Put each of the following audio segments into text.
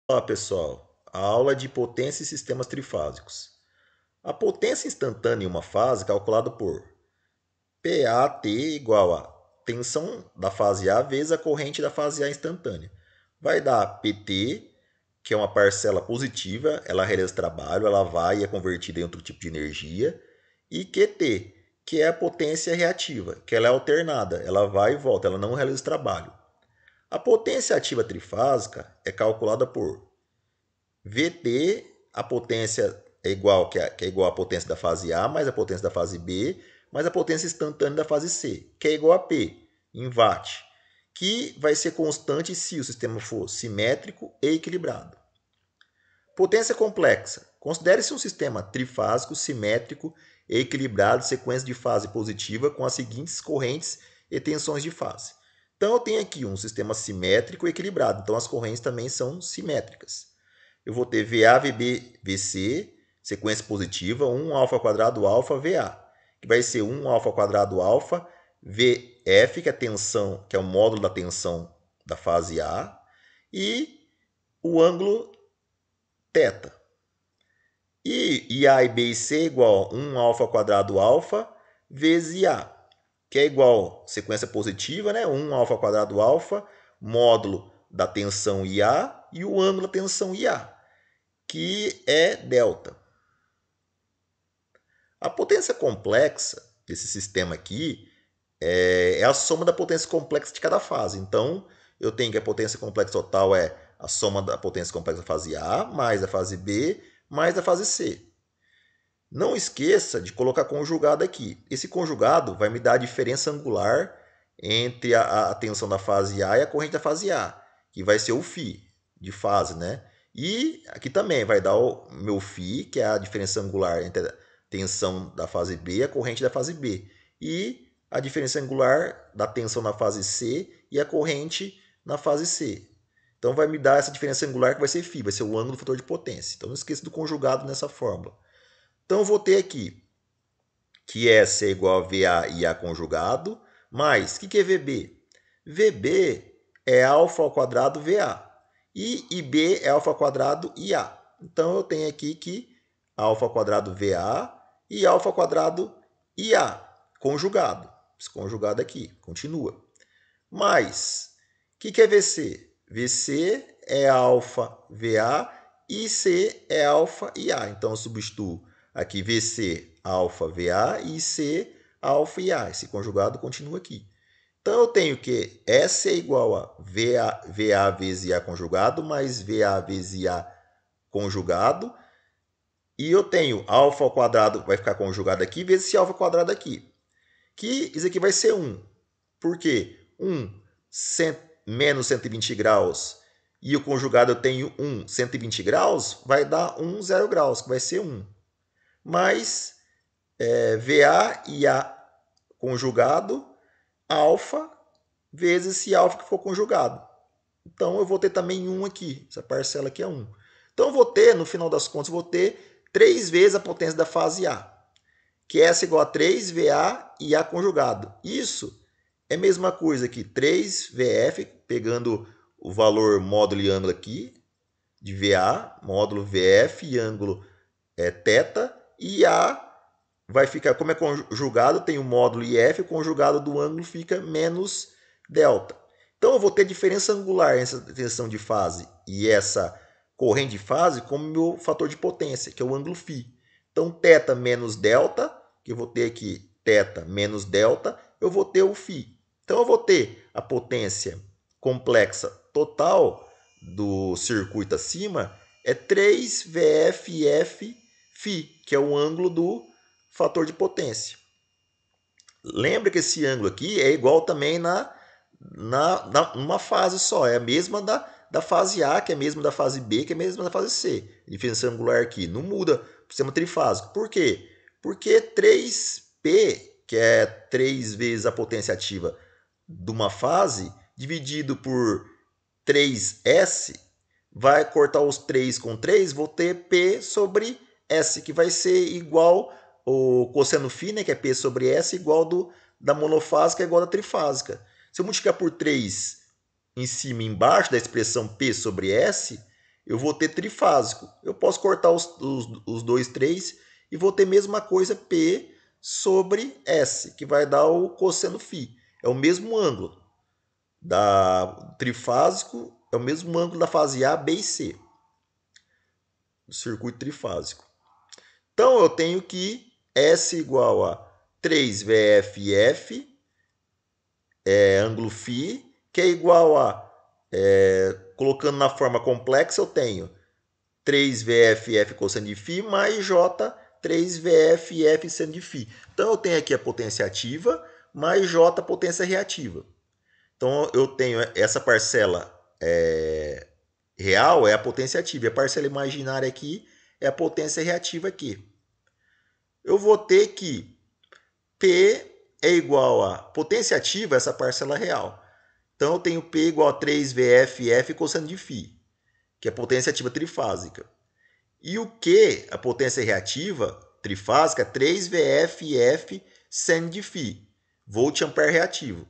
Olá pessoal, a aula de potência e sistemas trifásicos. A potência instantânea em uma fase é calculada por PAT igual a tensão da fase A vezes a corrente da fase A instantânea. Vai dar PT, que é uma parcela positiva, ela realiza trabalho, ela vai e é convertida em outro tipo de energia, e QT, que é a potência reativa, que ela é alternada, ela vai e volta, ela não realiza trabalho. A potência ativa trifásica é calculada por VT, a potência é igual, que é igual à potência da fase A, mais a potência da fase B, mais a potência instantânea da fase C, que é igual a P, em watt, que vai ser constante se o sistema for simétrico e equilibrado. Potência complexa. Considere-se um sistema trifásico, simétrico e equilibrado, sequência de fase positiva com as seguintes correntes e tensões de fase. Então eu tenho aqui um sistema simétrico e equilibrado, então as correntes também são simétricas. Eu vou ter VA, VB, VC, sequência positiva, 1 alfa quadrado alfa VA, que vai ser 1 alfa quadrado alfa VF, que é a tensão, que é o módulo da tensão da fase A, e o ângulo θ. E A e B e C é igual a 1 alfa quadrado alfa vezes A, que é igual sequência positiva, né? 1 alfa quadrado alfa, módulo da tensão IA e o ângulo da tensão IA, que é delta. A potência complexa desse sistema aqui é a soma da potência complexa de cada fase. Então, eu tenho que a potência complexa total é a soma da potência complexa da fase A, mais a fase B, mais a fase C. Não esqueça de colocar conjugado aqui. Esse conjugado vai me dar a diferença angular entre a tensão da fase A e a corrente da fase A, que vai ser o φ de fase, né? E aqui também vai dar o meu φ, que é a diferença angular entre a tensão da fase B e a corrente da fase B. E a diferença angular da tensão na fase C e a corrente na fase C. Então vai me dar essa diferença angular que vai ser φ, vai ser o ângulo do fator de potência. Então não esqueça do conjugado nessa fórmula. Então eu vou ter aqui que S é igual a VA e A conjugado, mais, o que é VB? VB é alfa ao quadrado VA. E IB é alfa ao quadrado IA. Então eu tenho aqui que alfa ao quadrado VA e alfa ao quadrado IA, conjugado. Esse conjugado aqui, continua. Mais, o que é VC? VC é alfa VA e C é alfa IA. Então eu substituo aqui VC alfa VA e C alfa IA. Esse conjugado continua aqui. Então eu tenho que S é igual a VA vezes IA conjugado mais VA vezes IA conjugado. E eu tenho alfa ao quadrado, vai ficar conjugado aqui, vezes esse alfa ao quadrado aqui. Que isso aqui vai ser 1. Por quê? 1 menos 120 graus e o conjugado eu tenho 120 graus, vai dar 0 graus, que vai ser 1. Mais VA e A conjugado, alfa, vezes esse alfa que for conjugado. Então eu vou ter também 1 aqui, essa parcela aqui é 1. Então eu vou ter, no final das contas, vou ter 3 vezes a potência da fase A, que é essa igual a 3 VA e A conjugado. Isso é a mesma coisa que 3 VF, pegando o valor módulo e ângulo aqui, de VA, módulo VF e ângulo θ, e A vai ficar, como é conjugado, tem o módulo IF, o conjugado do ângulo fica menos delta. Então eu vou ter diferença angular, essa tensão de fase e essa corrente de fase como meu fator de potência, que é o ângulo φ. Então θ menos delta, que eu vou ter aqui θ menos delta, eu vou ter o φ. Então eu vou ter a potência complexa total do circuito acima é 3 VFF φ, que é o ângulo do fator de potência. Lembra que esse ângulo aqui é igual também numa fase só, é a mesma da fase A, que é a mesma da fase B, que é a mesma da fase C. A diferença angular aqui não muda para o sistema trifásico. Por quê? Porque 3P, que é 3 vezes a potência ativa de uma fase, dividido por 3S, vai cortar os 3 com 3, vou ter P sobre S, que vai ser igual o cosseno φ, né, que é P sobre S, igual da monofásica, igual da trifásica. Se eu multiplicar por 3 em cima e embaixo da expressão P sobre S, eu vou ter trifásico. Eu posso cortar os dois 3 e vou ter a mesma coisa P sobre S, que vai dar o cosseno φ. É o mesmo ângulo da trifásico, é o mesmo ângulo da fase A, B e C, do circuito trifásico. Então eu tenho que S igual a 3VFF, ângulo φ, que é igual a, colocando na forma complexa, eu tenho 3VFF cosseno de φ mais J 3VFF seno de φ. Então eu tenho aqui a potência ativa mais J potência reativa. Então eu tenho essa parcela real é a potência ativa, e a parcela imaginária aqui é a potência reativa aqui. Eu vou ter que P é igual a potência ativa, essa parcela real. Então eu tenho P igual a 3VFF cosseno de φ, que é a potência ativa trifásica. E o Q, a potência reativa trifásica, é 3VFF seno de φ, volt-ampere reativo.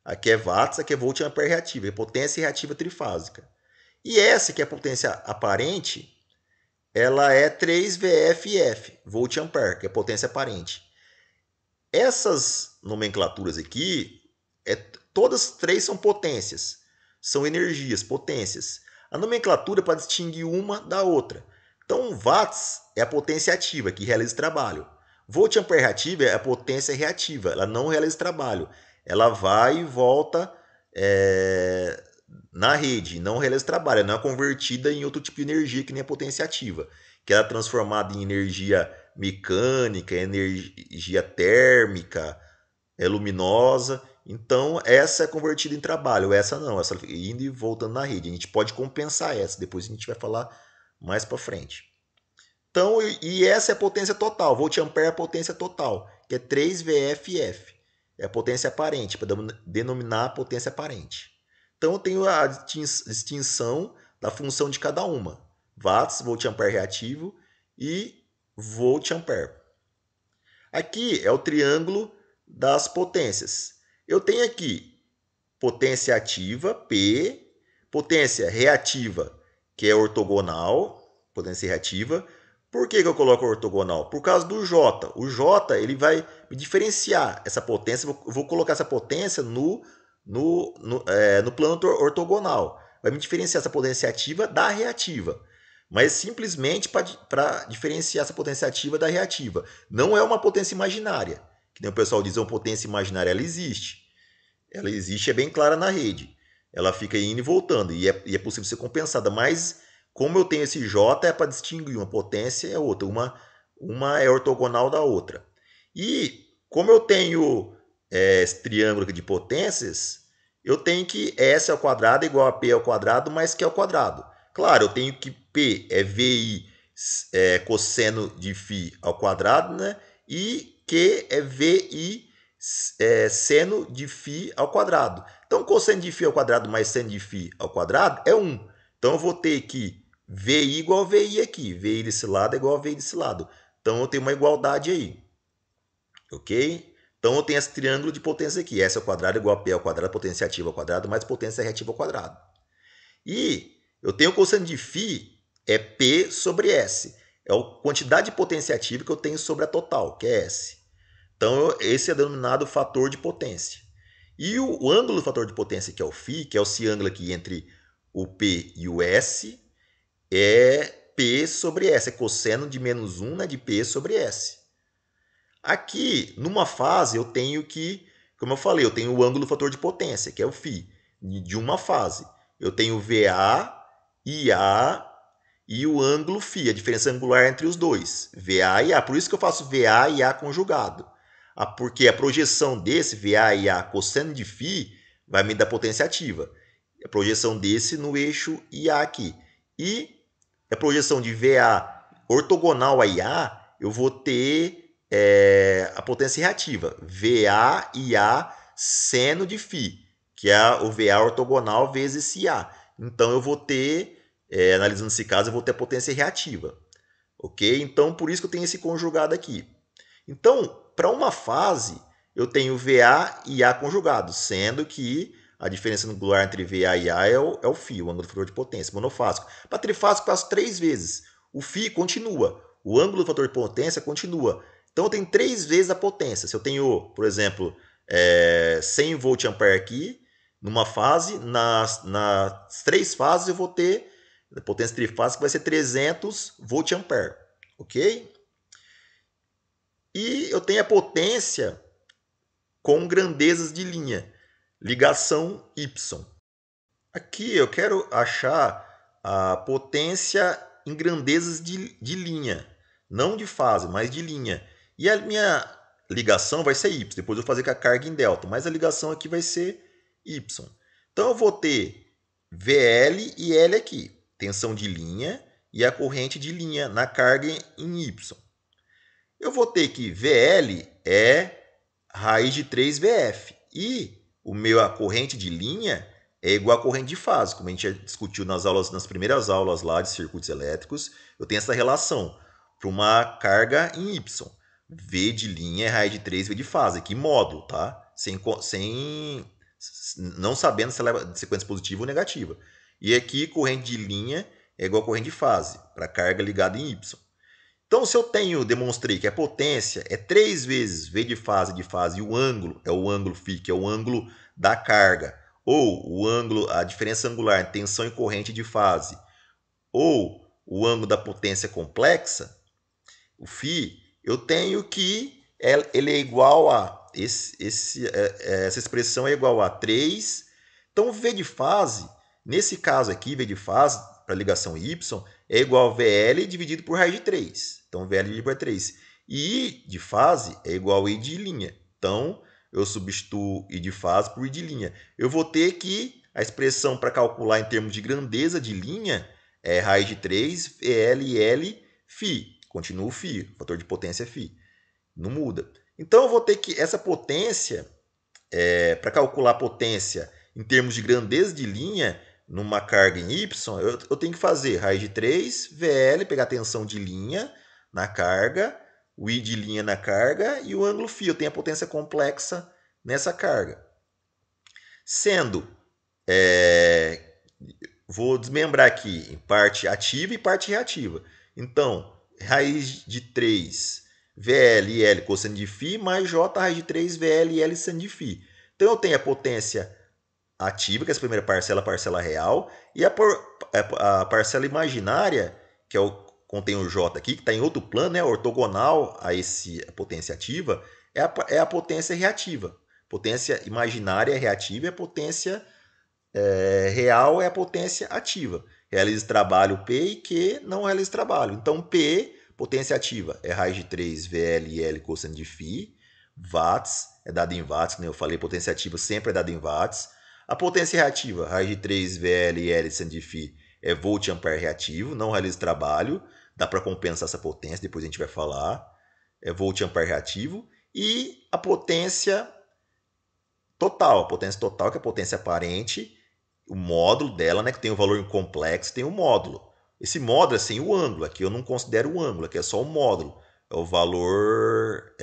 Aqui é watts, aqui é volt-ampere reativo, é potência reativa trifásica. E essa, que é a potência aparente, ela é 3VFF, volt-ampere, que é a potência aparente. Essas nomenclaturas aqui, todas três são potências, são energias, potências. A nomenclatura é para distinguir uma da outra. Então, watts é a potência ativa, que realiza trabalho. Volt-ampere reativa é a potência reativa, ela não realiza trabalho. Ela vai e volta na rede, não realiza trabalho, ela não é convertida em outro tipo de energia que nem a potência ativa, que ela é transformada em energia mecânica, energia térmica, luminosa. Então, essa é convertida em trabalho, essa não, essa indo e voltando na rede. A gente pode compensar essa, depois a gente vai falar mais para frente. Então, e essa é a potência total, volt-ampere é a potência total, que é 3VFF. É a potência aparente, para denominar a potência aparente. Então, eu tenho a distinção da função de cada uma. Watts, volt-ampere reativo e volt-ampere. Aqui é o triângulo das potências. Eu tenho aqui potência ativa, P, potência reativa, que é ortogonal, potência reativa. Por que eu coloco ortogonal? Por causa do J. O J ele vai me diferenciar essa potência. Eu vou colocar essa potência no plano ortogonal. Vai me diferenciar essa potência ativa da reativa. Mas simplesmente para diferenciar essa potência ativa da reativa. Não é uma potência imaginária. Que nem o pessoal diz, uma potência imaginária, ela existe. Ela existe, é bem clara na rede. Ela fica indo e voltando. E é possível ser compensada. Mas como eu tenho esse J, é para distinguir uma potência e a outra. Uma é ortogonal da outra. E como eu tenho esse triângulo aqui de potências, eu tenho que S ao quadrado é igual a P ao quadrado mais Q ao quadrado. Claro, eu tenho que P é VI cosseno de φ ao quadrado, né? E Q é VI seno de φ ao quadrado. Então, cosseno de φ ao quadrado mais seno de φ ao quadrado é 1. Então, eu vou ter que VI igual a VI aqui. VI desse lado é igual a VI desse lado. Então, eu tenho uma igualdade aí. Ok? Então, eu tenho esse triângulo de potência aqui. S ao quadrado igual a P ao quadrado, potência ativa ao quadrado, mais potência reativa ao quadrado. E eu tenho o cosseno de φ é P sobre S. É a quantidade de potência ativa que eu tenho sobre a total, que é S. Então, esse é denominado fator de potência. E o ângulo do fator de potência, que é o φ, que é esse ângulo aqui entre o P e o S, é P sobre S. É cosseno de menos 1, né, de P sobre S. Aqui, numa fase, eu tenho que, como eu falei, eu tenho o ângulo do fator de potência, que é o φ, de uma fase. Eu tenho VA, IA e o ângulo φ, a diferença angular entre os dois. VA e IA. Por isso que eu faço VA e IA conjugado. Porque a projeção desse VA e IA cosseno de φ vai me dar potência ativa. A projeção desse no eixo IA aqui. E a projeção de VA ortogonal a IA, eu vou ter a potência reativa. VA e IA seno de φ, que é o VA ortogonal vezes esse IA. Então, eu vou ter, analisando esse caso, eu vou ter a potência reativa. Ok? Então, por isso que eu tenho esse conjugado aqui. Então, para uma fase, eu tenho VA e IA conjugado, sendo que a diferença angular entre VA e A é o φ, o ângulo do fator de potência, monofásico. Para trifásico, eu faço 3 vezes. O φ continua, o ângulo do fator de potência continua. Então, eu tenho 3 vezes a potência. Se eu tenho, por exemplo, 100 volt ampere aqui, numa fase, nas 3 fases eu vou ter a potência trifásica que vai ser 300 volt ampere, ok? E eu tenho a potência com grandezas de linha, ligação Y. Aqui eu quero achar a potência em grandezas de linha, não de fase, mas de linha. E a minha ligação vai ser Y, depois eu vou fazer com a carga em delta, mas a ligação aqui vai ser Y. Então eu vou ter VL e L aqui, tensão de linha e a corrente de linha na carga em Y. Eu vou ter que VL é raiz de 3 VF e a corrente de linha é igual à corrente de fase, como a gente já discutiu nas primeiras aulas lá de circuitos elétricos, eu tenho essa relação para uma carga em Y. V de linha é raiz de 3 V de fase, aqui módulo, tá? Não sabendo se ela é de sequência positiva ou negativa. E aqui corrente de linha é igual a corrente de fase, para carga ligada em Y. Então, se eu demonstrei que a potência é 3 vezes V de fase e o ângulo é o ângulo φ, que é o ângulo da carga, ou o ângulo, a diferença angular, tensão e corrente de fase, ou o ângulo da potência complexa, o φ, eu tenho que ele é igual a, essa expressão é igual a 3. Então, V de fase, nesse caso aqui, V de fase, para ligação Y, é igual a VL dividido por raiz de 3. Então, VL dividido por 3. E I de fase é igual a I de linha. Então, eu substituo I de fase por I de linha. Eu vou ter que a expressão para calcular em termos de grandeza de linha é raiz de 3, VL e L, φ. Continua o φ, o fator de potência é φ. Não muda. Então, eu vou ter que essa potência, para calcular a potência em termos de grandeza de linha, numa carga em Y, eu tenho que fazer raiz de 3, VL, pegar a tensão de linha na carga, o I de linha na carga e o ângulo φ. Eu tenho a potência complexa nessa carga. Sendo, vou desmembrar aqui em parte ativa e parte reativa. Então, raiz de 3, VL e L cosseno de φ, mais J raiz de 3, VL e L seno de φ. Então, eu tenho a potência ativa, que é essa primeira parcela, a parcela real, e a parcela imaginária, que contém o J aqui, que está em outro plano, né, ortogonal a a potência ativa, é a potência reativa. Potência imaginária é reativa e a potência real é a potência ativa. Realiza trabalho P e Q não realiza trabalho. Então, P, potência ativa, é raiz de 3 VL e L cosseno de φ. Watts é dado em watts, como eu falei, potência ativa sempre é dada em watts. A potência reativa, raiz de 3 VL e L seno de φ, é volt ampere reativo, não realiza trabalho. Dá para compensar essa potência, depois a gente vai falar. É volt ampere reativo. E a potência total, que é a potência aparente, o módulo dela, né, que tem o valor em complexo, tem o módulo. Esse módulo é sem o ângulo, aqui eu não considero o ângulo, aqui é só o módulo. É o valor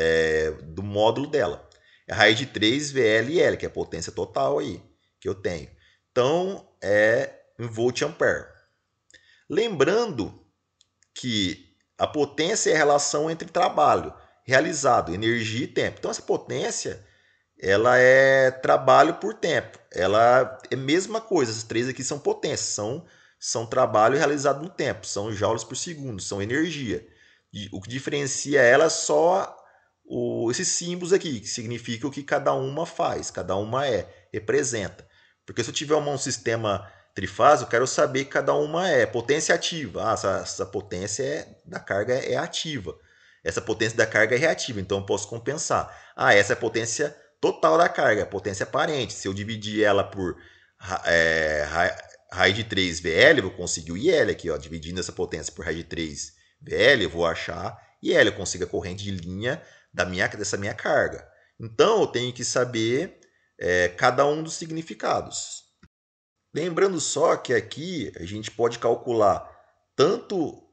do módulo dela. É a raiz de 3 VL e L, que é a potência total aí que eu tenho. Então, é em volt ampere. Lembrando que a potência é a relação entre trabalho realizado, energia e tempo. Então, essa potência ela é trabalho por tempo. Ela é a mesma coisa. Essas três aqui são potências, são trabalho realizado no tempo, são joules por segundo, são energia. E o que diferencia ela é só esses símbolos aqui, que significam o que cada uma faz, cada uma representa. Porque se eu tiver um sistema trifásico, eu quero saber que cada uma é potência ativa. Essa potência da carga é ativa. Essa potência da carga é reativa, então eu posso compensar. Essa é a potência total da carga, a potência aparente. Se eu dividir ela por raiz de 3 VL, eu vou conseguir o IL aqui, ó, dividindo essa potência por raiz de 3 VL, eu vou achar IL, eu consigo a corrente de linha dessa minha carga. Então, eu tenho que saber cada um dos significados. Lembrando só que aqui a gente pode calcular tanto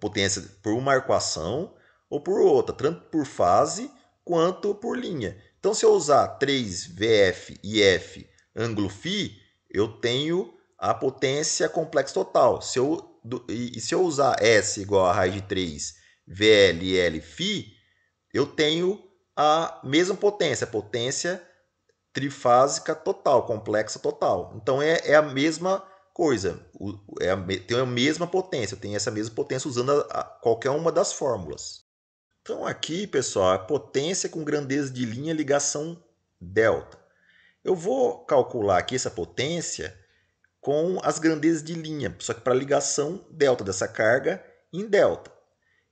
potência por uma equação ou por outra, tanto por fase quanto por linha. Então, se eu usar 3 VF e F ângulo φ, eu tenho a potência complexa total. Se eu usar S igual a raiz de 3 VL e L φ, eu tenho a mesma potência, a potência trifásica total, complexa total. Então é a mesma coisa, tem a mesma potência, eu tenho essa mesma potência usando qualquer uma das fórmulas. Então aqui, pessoal, a potência com grandeza de linha ligação delta. Eu vou calcular aqui essa potência com as grandezas de linha, só que para ligação delta dessa carga em delta.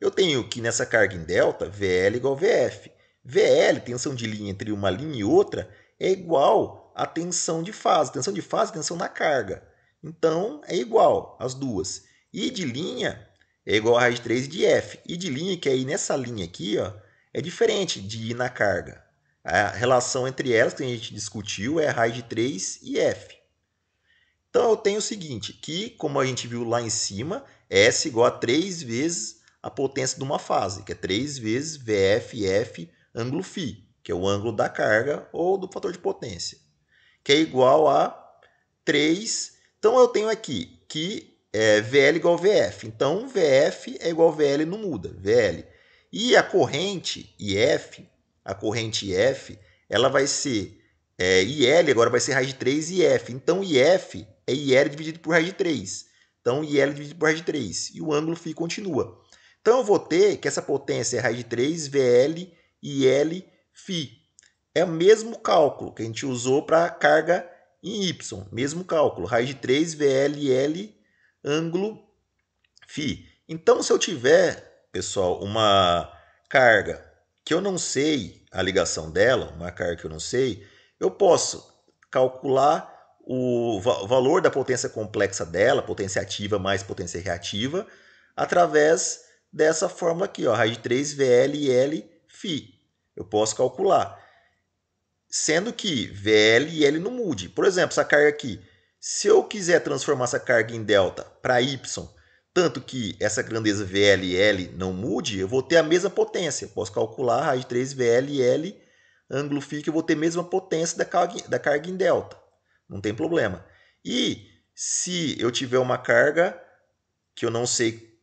Eu tenho que nessa carga em delta, VL igual a VF. VL, tensão de linha entre uma linha e outra, é igual à tensão de fase. Tensão de fase é tensão na carga. Então, é igual as duas. I de linha é igual a raiz de 3 de F. I de linha, que é I nessa linha aqui, ó, é diferente de I na carga. A relação entre elas que a gente discutiu é a raiz de 3 e F. Então, eu tenho o seguinte, que, como a gente viu lá em cima, S igual a 3 vezes a potência de uma fase, que é 3 vezes VFF ângulo φ, que é o ângulo da carga ou do fator de potência, que é igual a 3. Então, eu tenho aqui que VL igual a VF. Então, VF é igual a VL, não muda, VL. E a corrente IF, ela vai ser IL, agora vai ser raiz de 3 IF. Então, IF é IL dividido por raiz de 3. Então, IL dividido por raiz de 3. E o ângulo φ continua. Então, eu vou ter que essa potência é raiz de 3 VL IL φ. É o mesmo cálculo que a gente usou para carga em Y. Mesmo cálculo. Raiz de 3 VL IL ângulo φ. Então, se eu tiver, pessoal, uma carga que eu não sei a ligação dela, uma carga que eu não sei, eu posso calcular o valor da potência complexa dela, potência ativa mais potência reativa, através dessa fórmula aqui, ó, raiz de 3 VL IL φ. Eu posso calcular. Sendo que VL e L não mude. Por exemplo, essa carga aqui, se eu quiser transformar essa carga em delta para Y, tanto que essa grandeza VL e L não mude, eu vou ter a mesma potência. Eu posso calcular a raiz de 3 VL e L ângulo φ, que eu vou ter a mesma potência da carga em delta. Não tem problema. E se eu tiver uma carga que eu não sei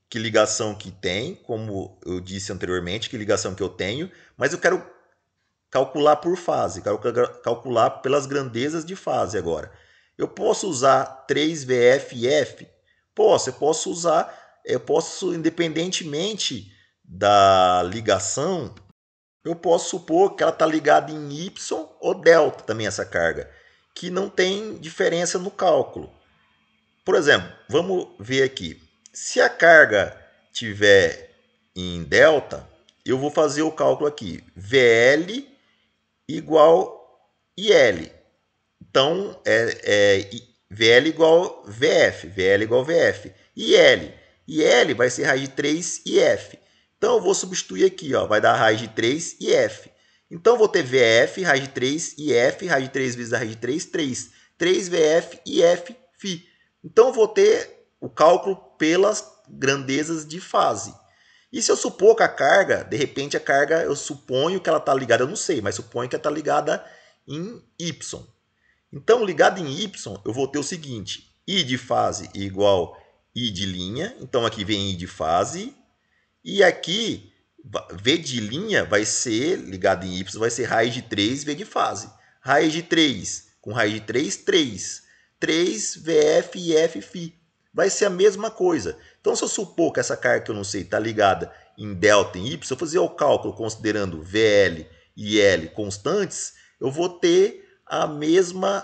que ligação que tem, como eu disse anteriormente, que ligação que eu tenho, mas eu quero calcular por fase, quero calcular pelas grandezas de fase agora. Eu posso usar 3 VF e F? Posso, eu posso, independentemente da ligação, eu posso supor que ela está ligada em Y ou delta também essa carga, que não tem diferença no cálculo. Por exemplo, vamos ver aqui. Se a carga tiver em delta, eu vou fazer o cálculo aqui. VL igual IL. Então, VL igual VF. VL igual VF. IL. IL vai ser raiz de 3 IF. Então, eu vou substituir aqui. Ó, vai dar raiz de 3 IF. Então, eu vou ter VF, raiz de 3 IF, raiz de 3 vezes a raiz de 3, 3. 3 VF, IF, φ. Então, eu vou ter o cálculo pelas grandezas de fase. E se eu supor que a carga, de repente a carga, eu suponho que ela está ligada, eu não sei, mas suponho que ela está ligada em Y. Então, ligada em Y, eu vou ter o seguinte, I de fase igual I de linha, então aqui vem I de fase, e aqui V de linha vai ser, ligado em Y, vai ser raiz de 3 V de fase. Raiz de 3 com raiz de 3, 3. 3 VF e F φ. Vai ser a mesma coisa. Então, se eu supor que essa carga que eu não sei está ligada em delta em Y, se eu fazer o cálculo considerando VL e L constantes, eu vou ter a mesma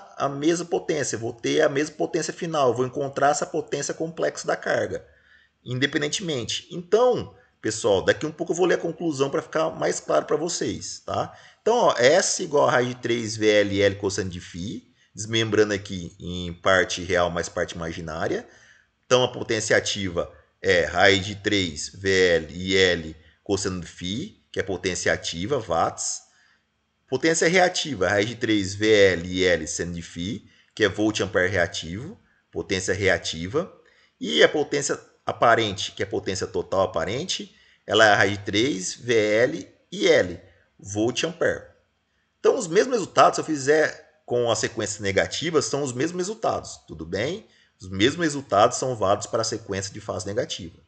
potência, vou ter a mesma potência final, eu vou encontrar essa potência complexa da carga, independentemente. Então, pessoal, daqui um pouco eu vou ler a conclusão para ficar mais claro para vocês, tá? Então, ó, S igual a raiz de 3 VL e L cosseno de φ, desmembrando aqui em parte real mais parte imaginária. Então, a potência ativa é raiz de 3 VL e L cosseno de φ, que é potência ativa, watts. Potência reativa, raiz de 3 VL e L seno de φ, que é volt-ampere reativo, potência reativa. E a potência aparente, que é potência total aparente, ela é a raiz de 3 VL e L, volt-ampere. Então, os mesmos resultados, se eu fizer com a sequência negativa, são os mesmos resultados, tudo bem? Os mesmos resultados são válidos para a sequência de fase negativa.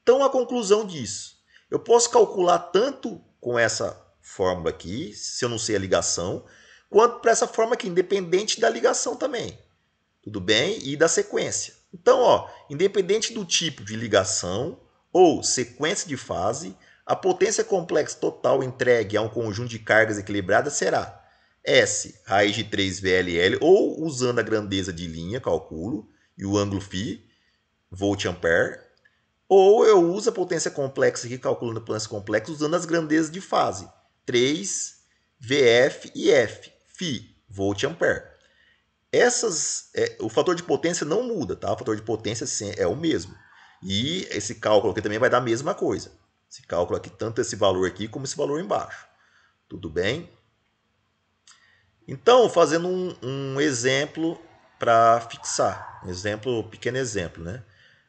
Então, a conclusão disso, eu posso calcular tanto com essa fórmula aqui, se eu não sei a ligação, quanto para essa forma aqui, independente da ligação também, tudo bem? E da sequência. Então, ó, independente do tipo de ligação ou sequência de fase, a potência complexa total entregue a um conjunto de cargas equilibradas será S raiz de 3 VLL, ou usando a grandeza de linha, calculo, e o ângulo φ, volt-ampere, ou eu uso a potência complexa aqui, calculando a potência complexa, usando as grandezas de fase, 3, VF e F, φ, volt-ampere. O fator de potência não muda, tá? O fator de potência é o mesmo. E esse cálculo aqui também vai dar a mesma coisa. Esse cálculo aqui, tanto esse valor aqui como esse valor embaixo. Tudo bem? Então, fazendo um exemplo para fixar. Pequeno exemplo, né?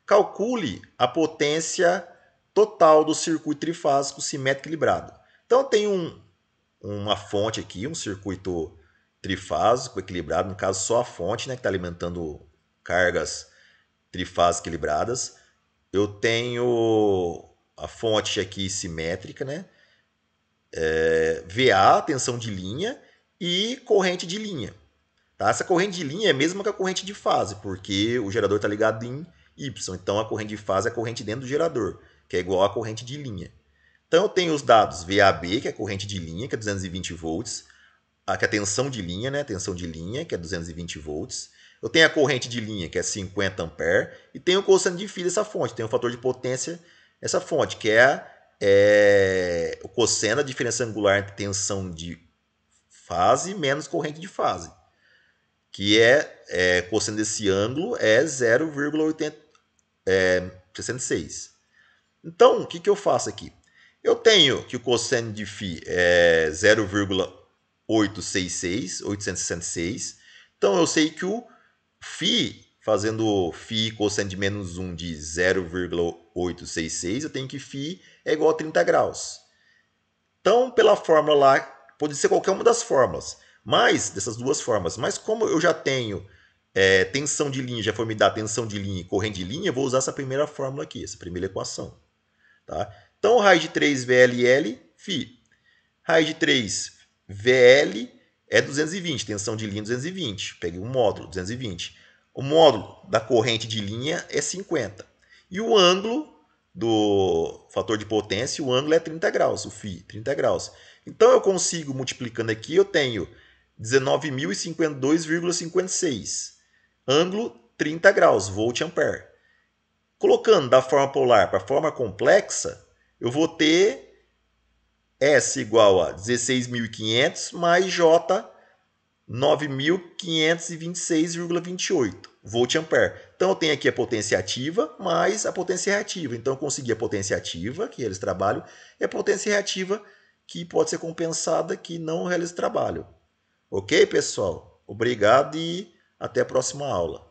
Calcule a potência total do circuito trifásico simétrico equilibrado. Então, eu tenho uma fonte aqui, um circuito trifásico equilibrado, no caso só a fonte, né, que está alimentando cargas trifásicas equilibradas. Eu tenho a fonte aqui simétrica, né? VA, tensão de linha, e corrente de linha. Tá? Essa corrente de linha é a mesma que a corrente de fase, porque o gerador está ligado em Y. Então a corrente de fase é a corrente dentro do gerador, que é igual à corrente de linha. Então eu tenho os dados VAB, que é a corrente de linha, que é 220 volts, que é a tensão de linha, né? Tensão de linha, que é 220 volts. Eu tenho a corrente de linha, que é 50 ampere, e tenho o cosseno de φ dessa fonte, tem o fator de potência essa fonte, que é o cosseno, a diferença angular entre tensão de fase menos corrente de fase, que cosseno desse ângulo é 0,866. Então, o que eu faço aqui? Eu tenho que o cosseno de φ é 0,866. Então, eu sei que o φ, fazendo φ cosseno de menos 1 de 0,866, eu tenho que φ é igual a 30 graus. Então, pela fórmula lá, pode ser qualquer uma das fórmulas, mas dessas duas formas. Mas como eu já tenho tensão de linha, já foi me dar tensão de linha e corrente de linha, eu vou usar essa primeira fórmula aqui, essa primeira equação. Tá? Então, raiz de 3 VLL, φ. Raiz de 3 VL é 220, tensão de linha 220. Peguei um módulo, 220. O módulo da corrente de linha é 50. E o ângulo do fator de potência, o ângulo é 30 graus, o φ, 30 graus. Então, eu consigo, multiplicando aqui, eu tenho 19.052,56. Ângulo 30 graus, volt-ampere. Colocando da forma polar para a forma complexa, eu vou ter S igual a 16.500 mais J 9.526,28 volt-ampere. Então, eu tenho aqui a potência ativa mais a potência reativa. Então, eu consegui a potência ativa, que eles trabalham, e a potência reativa, que pode ser compensada, que não realiza trabalho. Ok, pessoal? Obrigado e até a próxima aula.